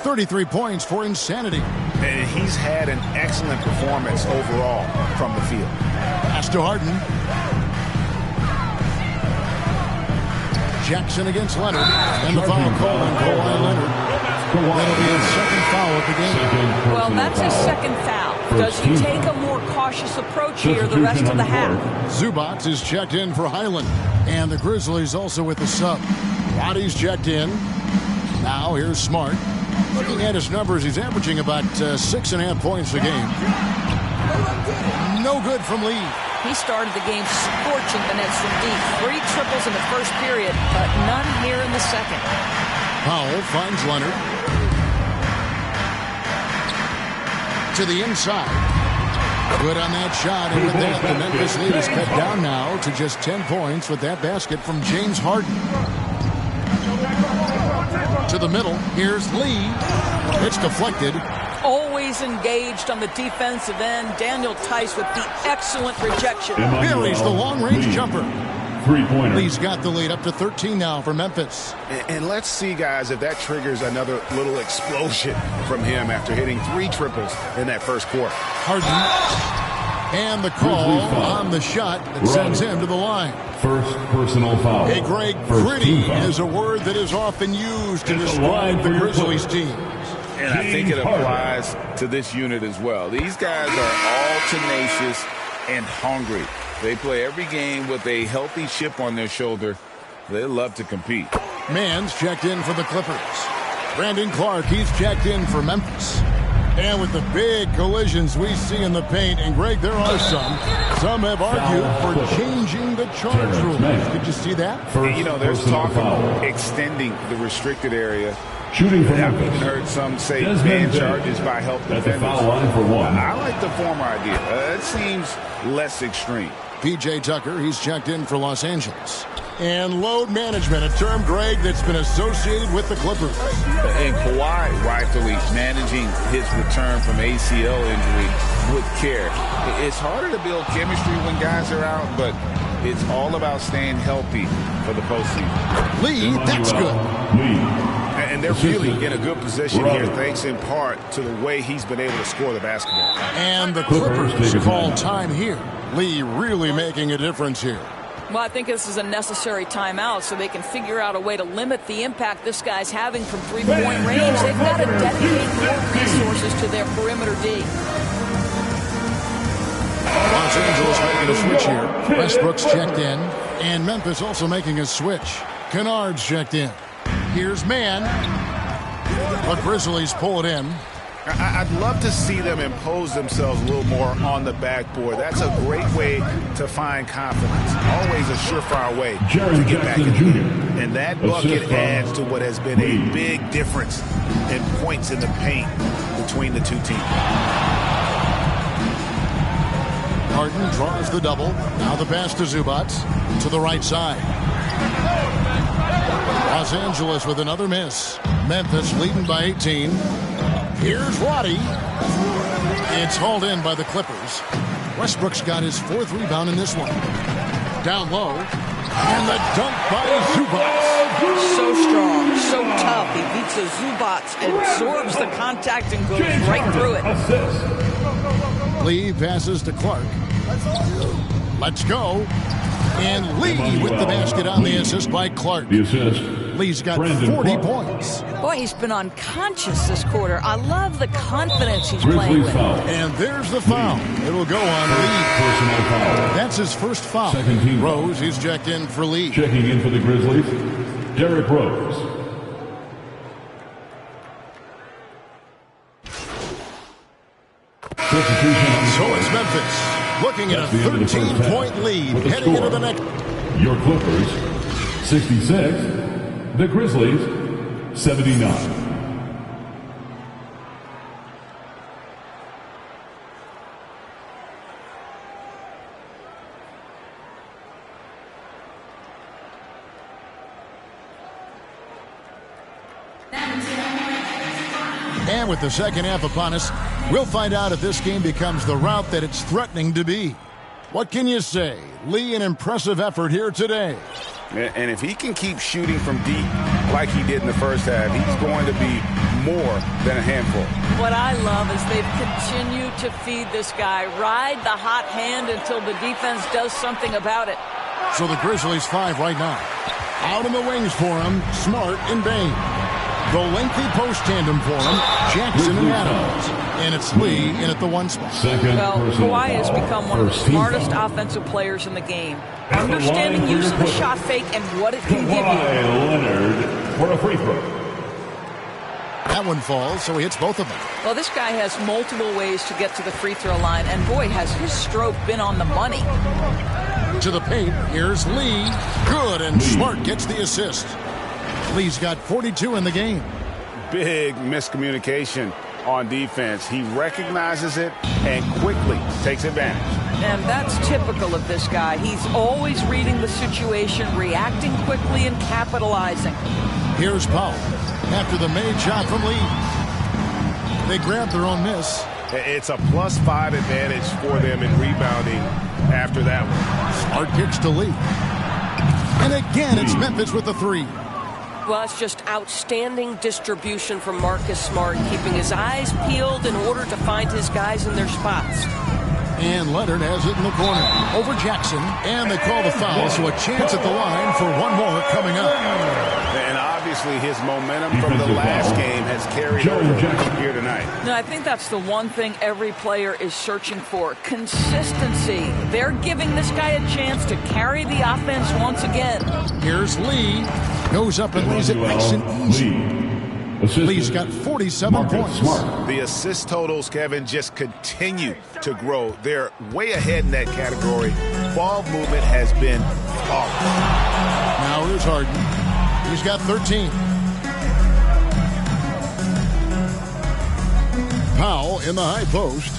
33 points for insanity. And he's had an excellent performance overall from the field. Pass to Harden. Jackson against Leonard. And the foul call on Kawhi Leonard. That'll be his second foul of the game. Well, that's his second foul. Does he take a more cautious approach here the rest of the half? Zubac is checked in for Highland. And the Grizzlies also with the sub. Roddy's checked in. Now here's Smart. Looking at his numbers, he's averaging about 6.5 points a game. No good from Lee. He started the game scorching the Nets from deep. 3 triples in the first period, but none here in the second. Powell finds Leonard. To the inside. Good on that shot, and with that, the Memphis lead is cut down now to just 10 points with that basket from James Harden. To the middle, here's Lee. It's deflected. Always engaged on the defensive end. Daniel Tice with the excellent rejection. Buries the long-range jumper. Three-pointer. Lee's got the lead up to 13 now for Memphis. And let's see, guys, if that triggers another little explosion from him after hitting 3 triples in that first quarter. Harden. And the call on the shot that sends him to the line. First personal foul. Hey, Greg, gritty is a word that is often used to describe the Grizzlies team. And I think it applies to this unit as well. These guys are all tenacious and hungry. They play every game with a healthy chip on their shoulder. They love to compete. Mann's checked in for the Clippers. Brandon Clark, he's checked in for Memphis. And with the big collisions we see in the paint, and Greg, there are some have argued for changing the charge rules. Did you see that? You know, there's talk of extending the restricted area. Shooting for I've Memphis. even heard some say ban charges by help At the defenders. foul line for 1. I like the former idea. It seems less extreme. P.J. Tucker, he's checked in for Los Angeles. And load management, a term, Greg, that's been associated with the Clippers. And Kawhi rightfully managing his return from ACL injury with care. It's harder to build chemistry when guys are out, but it's all about staying healthy for the postseason. Lee, that's good. And they're really in a good position here, thanks in part to the way he's been able to score the basketball. And the Clippers call time here. Lee really making a difference here. Well, I think this is a necessary timeout so they can figure out a way to limit the impact this guy's having from three-point range. They've got to dedicate more resources to their perimeter D. Los Angeles making a switch here. Westbrook's checked in. And Memphis also making a switch. Kennard's checked in. Here's Mann. The Grizzlies pull it in. I'd love to see them impose themselves a little more on the backboard. That's a great way to find confidence. Always a surefire way to get back in the game. And that bucket adds to what has been a big difference in points in the paint between the two teams. Harden draws the double. Now the pass to Zubac. To the right side. Los Angeles with another miss. Memphis leading by 18. Here's Roddy. It's hauled in by the Clippers. Westbrook's got his 4th rebound in this one. Down low. And the dunk by Zubac. So strong, so tough. He beats a Zubac, absorbs the contact, and goes right through it. Lee passes to Clark. Let's go. And Lee with the basket on the assist by Clark. The assist. Lee's got 40 points. Boy, he's been unconscious this quarter. I love the confidence he's playing with. And there's the foul. It'll go on Lee. Personal foul. That's his first foul. Second team Rose, he's checked in for Lee. Checking in for the Grizzlies, Derrick Rose. So it's Memphis looking at a 13-point lead heading into the next. Your Clippers, 66. The Grizzlies, 79. And with the second half upon us, we'll find out if this game becomes the route that it's threatening to be. What can you say? Lee, an impressive effort here today. And if he can keep shooting from deep like he did in the first half, he's going to be more than a handful. What I love is they've continued to feed this guy, ride the hot hand until the defense does something about it. So the Grizzlies 5 right now. Out in the wings for him, Smart and Bain. The lengthy post tandem for him, Jackson and Adams. And it's Lee in at the 1 spot. Well, Kawhi has become one of the smartest offensive players in the game. Understanding use of the shot fake and what it can give you. Leonard for a free throw. That one falls, so he hits both of them. Well, this guy has multiple ways to get to the free throw line, and boy, has his stroke been on the money. To the paint, here's Lee. Good, and Smart gets the assist. Lee's got 42 in the game. Big miscommunication on defense. He recognizes it and quickly takes advantage. And that's typical of this guy. He's always reading the situation, reacting quickly, and capitalizing. Here's Powell after the made shot from Lee. They grab their own miss. It's a +5 advantage for them in rebounding after that one. Smart kicks to Lee. And again, it's Memphis with the 3. Well, it's just outstanding distribution from Marcus Smart, keeping his eyes peeled in order to find his guys in their spots. And Leonard has it in the corner. Over Jackson. And they call the foul, so a chance at the line for one more coming up. And obviously his momentum from the last game has carried over here tonight. No, I think that's the one thing every player is searching for. Consistency. They're giving this guy a chance to carry the offense once again. Here's Lee. Goes up and lays it nice and easy. Lee's got 47 points. The assist totals, Kevin, just continue to grow. They're way ahead in that category. Ball movement has been flawless. Now here's Harden. He's got 13. Powell in the high post.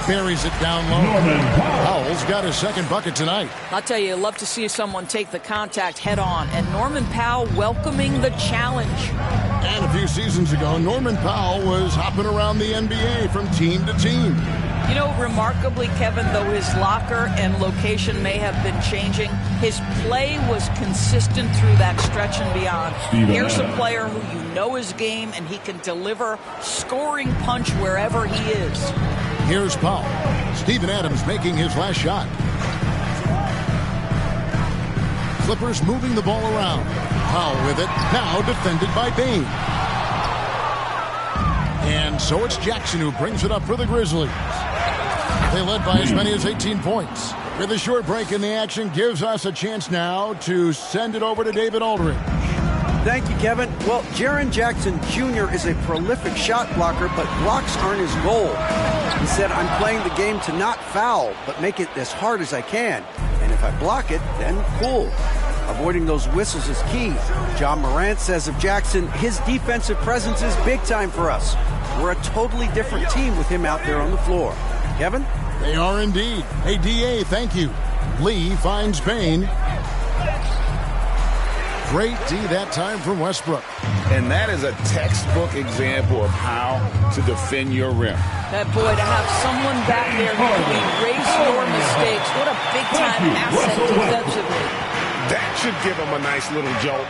Buries it down low. Powell's got his second bucket tonight. I'll tell you, I love to see someone take the contact head on. And Norman Powell welcoming the challenge. And a few seasons ago, Norman Powell was hopping around the NBA from team to team. You know, remarkably, Kevin, though his locker and location may have been changing, his play was consistent through that stretch and beyond. Here's a player who you know his game, and he can deliver scoring punch wherever he is. Here's Powell. Steven Adams making his last shot. Clippers moving the ball around. Powell with it. Now defended by Bain. And so it's Jackson who brings it up for the Grizzlies. They led by as many as 18 points. With a short break in the action, gives us a chance now to send it over to David Aldridge. Thank you, Kevin. Well, Jaren Jackson Jr. is a prolific shot blocker, but blocks aren't his goal. He said, I'm playing the game to not foul, but make it as hard as I can. And if I block it, then cool. Avoiding those whistles is key. John Morant says of Jackson, his defensive presence is big time for us. We're a totally different team with him out there on the floor. Kevin? They are indeed. Hey, D.A., thank you. Lee finds Bain. Great D that time from Westbrook. And that is a textbook example of how to defend your rim. That boy, to have someone back there who can erase your mistakes. What a big-time asset defensively. That should give them a nice little jolt.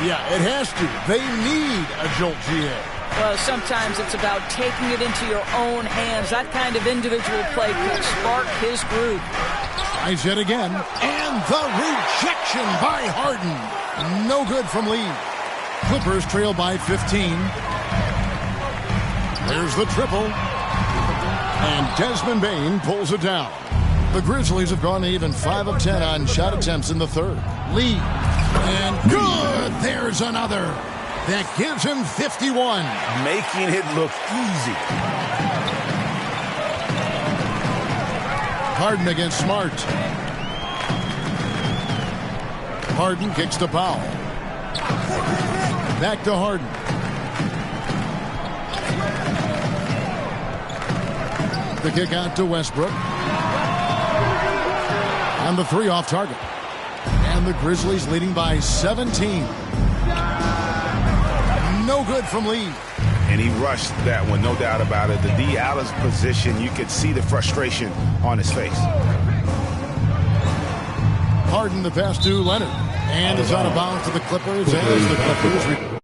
Yeah, it has to. They need a jolt, GA. Well, sometimes it's about taking it into your own hands. That kind of individual play can spark his groove. Tries yet again. And the rejection by Harden. No good from Lee. Clippers trail by 15. There's the triple. And Desmond Bain pulls it down. The Grizzlies have gone to even 5 of 10 on shot attempts in the third. Lee. And good. There's another. That gives him 51. Making it look easy. Harden against Smart. Harden kicks to Powell. Back to Harden. The kick out to Westbrook. And the 3 off target. And the Grizzlies leading by 17. No good from Lee. And he rushed that one, no doubt about it. The D out of position, you could see the frustration on his face. Harden, the pass to Leonard. And is out of bounds to the Clippers as the Clippers